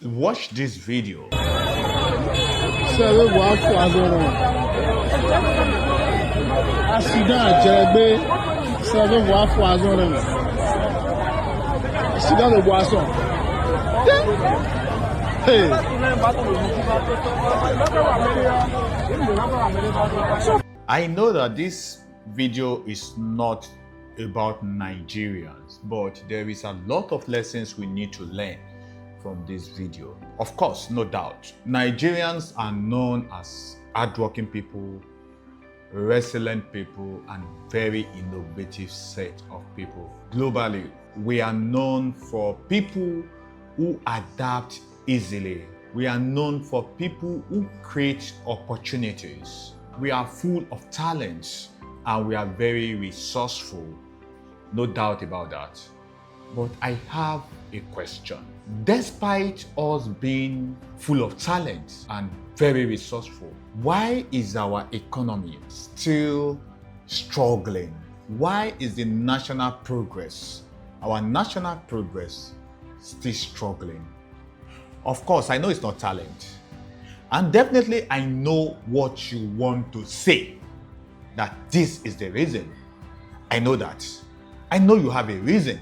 Watch this video. I know that this video is not about Nigerians, but there is a lot of lessons we need to learn from this video. Of course, no doubt, Nigerians are known as hardworking people, resilient people, and very innovative set of people. Globally, we are known for people who adapt easily. We are known for people who create opportunities. We are full of talents and we are very resourceful. No doubt about that. But I have a question. Despite us being full of talent and very resourceful, why is our economy still struggling? Why is the national progress, our national progress, still struggling? Of course, I know it's not talent. And definitely I know what you want to say, that this is the reason. I know that. I know you have a reason.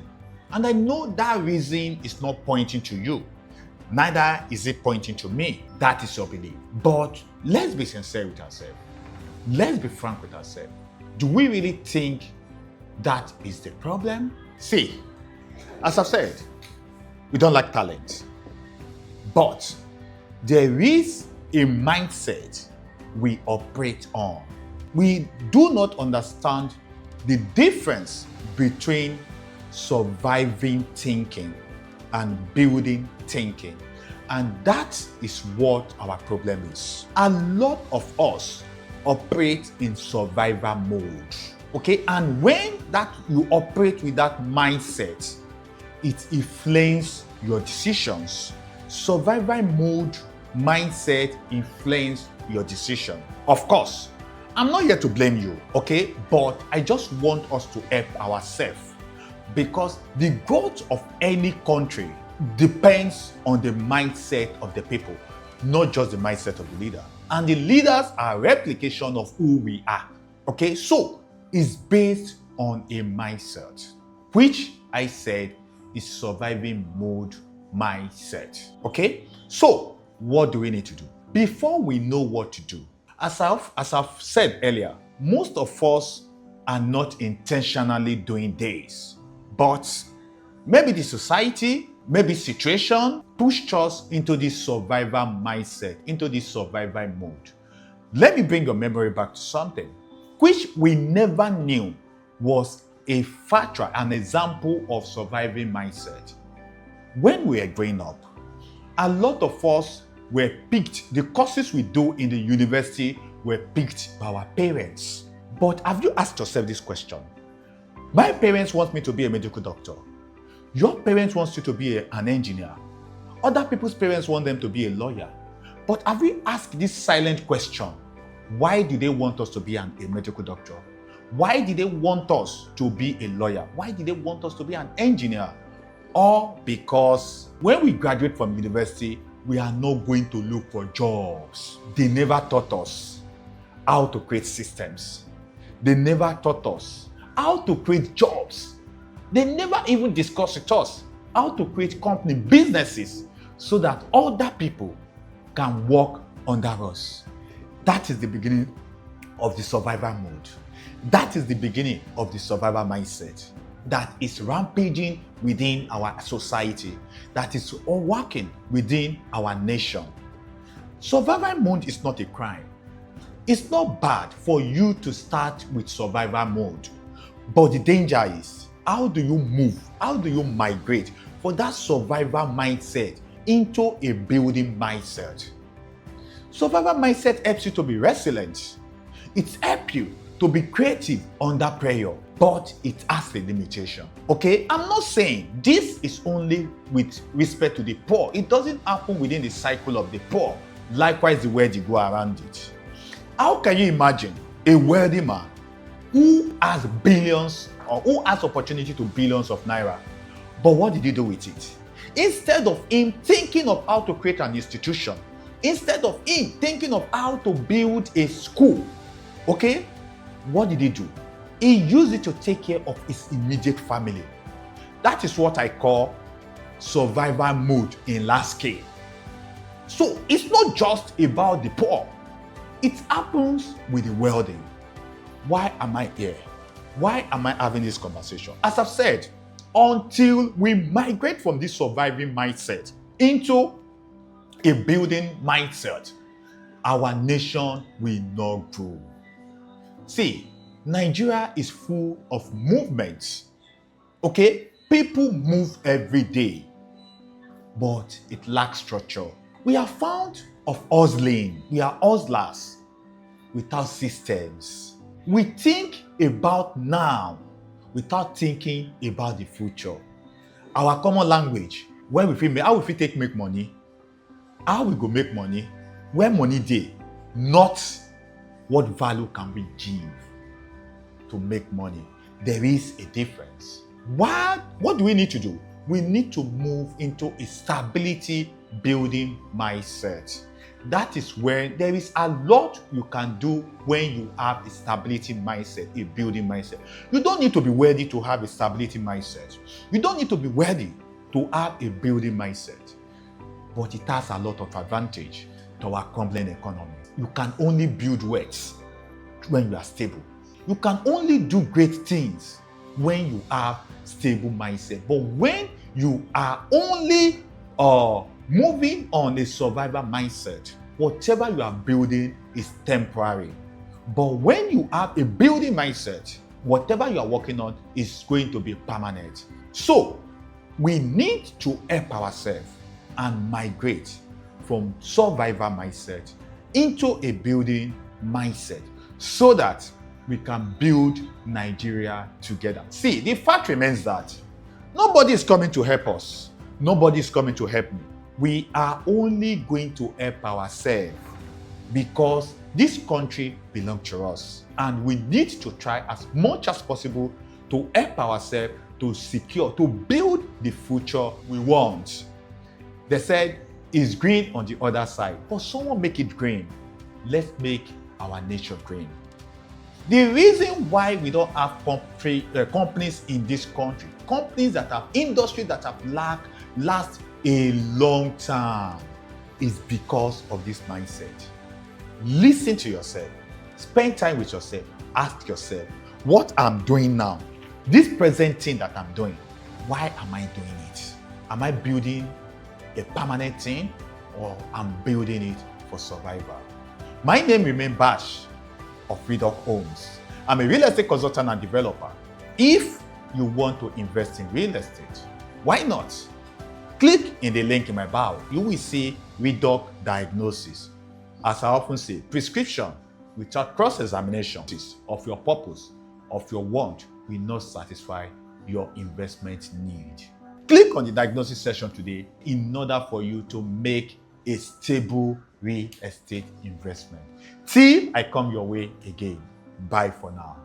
And I know that reason is not pointing to you. Neither is it pointing to me. That is your belief. But let's be sincere with ourselves. Let's be frank with ourselves. Do we really think that is the problem? See, as I've said, we don't like talent. But there is a mindset we operate on. We do not understand the difference between surviving thinking and building thinking. And that is what our problem is. A lot of us operate in survival mode. Okay, and when that you operate with that mindset, it influences your decisions. Survival mode mindset influences your decision. Of course, I'm not here to blame you, okay? But I just want us to help ourselves, because the growth of any country depends on the mindset of the people, not just the mindset of the leader. And the leaders are a replication of who we are, okay? So it's based on a mindset, which I said is surviving mode mindset, okay? So what do we need to do? Before we know what to do, as I've said earlier, most of us are not intentionally doing this, but maybe the society, maybe situation pushed us into this survival mindset, into this survival mode. Let me bring your memory back to something which we never knew was a factor, an example of surviving mindset. When we were growing up, a lot of us were picked, the courses we do in the university were picked by our parents. But have you asked yourself this question? My parents want me to be a medical doctor. Your parents want you to be an engineer. Other people's parents want them to be a lawyer. But have you asked this silent question? Why do they want us to be a medical doctor? Why did they want us to be a lawyer? Why did they want us to be an engineer? Or because when we graduate from university, we are not going to look for jobs. They never taught us how to create systems. They never taught us how to create jobs. They never even discussed with us how to create company businesses so that other people can work under us. That is the beginning of the survival mode. That is the beginning of the survival mindset that is rampaging within our society, that is working within our nation. Survival mode is not a crime. It's not bad for you to start with survival mode. But the danger is, how do you move? How do you migrate for that survival mindset into a building mindset? Survival mindset helps you to be resilient. It helps you to be creative under pressure, but it has a limitation. Okay, I'm not saying this is only with respect to the poor. It doesn't happen within the cycle of the poor. Likewise, the wealthy go around it. How can you imagine a wealthy man who has billions or who has opportunity to billions of naira, but what did he do with it? Instead of him thinking of how to create an institution, instead of him thinking of how to build a school, okay, what did he do? He used it to take care of his immediate family. That is what I call survival mode in large scale. So it's not just about the poor. It happens with the wealthy. Why am I here? Why am I having this conversation? As I've said, until we migrate from this surviving mindset into a building mindset, our nation will not grow. See, Nigeria is full of movements. Okay? People move every day, but it lacks structure. We are found of hustling. We are hustlers without systems. We think about now without thinking about the future. Our common language, when we feel, how we take make money, how we go make money, where money dey, not what value can we give to make money. There is a difference. What do we need to do? We need to move into a stability building mindset. That is where there is a lot you can do when you have a stability mindset, a building mindset. You don't need to be wealthy to have a stability mindset. You don't need to be wealthy to have a building mindset. But it has a lot of advantage to our crumbling economy. You can only build wealth when you are stable. You can only do great things when you have stable mindset. But when you are only moving on a survival mindset, whatever you are building is temporary. But when you have a building mindset, whatever you are working on is going to be permanent. So we need to help ourselves and migrate from survival mindset into a building mindset so that we can build Nigeria together. See, the fact remains that nobody is coming to help us. Nobody is coming to help me. We are only going to help ourselves because this country belongs to us. And we need to try as much as possible to help ourselves to secure, to build the future we want. They said it's green on the other side, but someone make it green. Let's make our nation green. The reason why we don't have companies in this country, companies that have industry that have last a long time, is because of this mindset. Listen to yourself. Spend time with yourself. Ask yourself, what I'm doing now, this present thing that I'm doing, why am I doing it? Am I building a permanent thing or I'm building it for survival? My name remains Bash of REDOC HOMES. I'm a real estate consultant and developer. If you want to invest in real estate, why not? Click in the link in my bio. You will see REDOC Diagnosis. As I often say, prescription without cross-examination of your purpose, of your want, will not satisfy your investment need. Click on the diagnosis section today in order for you to make a stable real estate investment. Till I come your way again. Bye for now.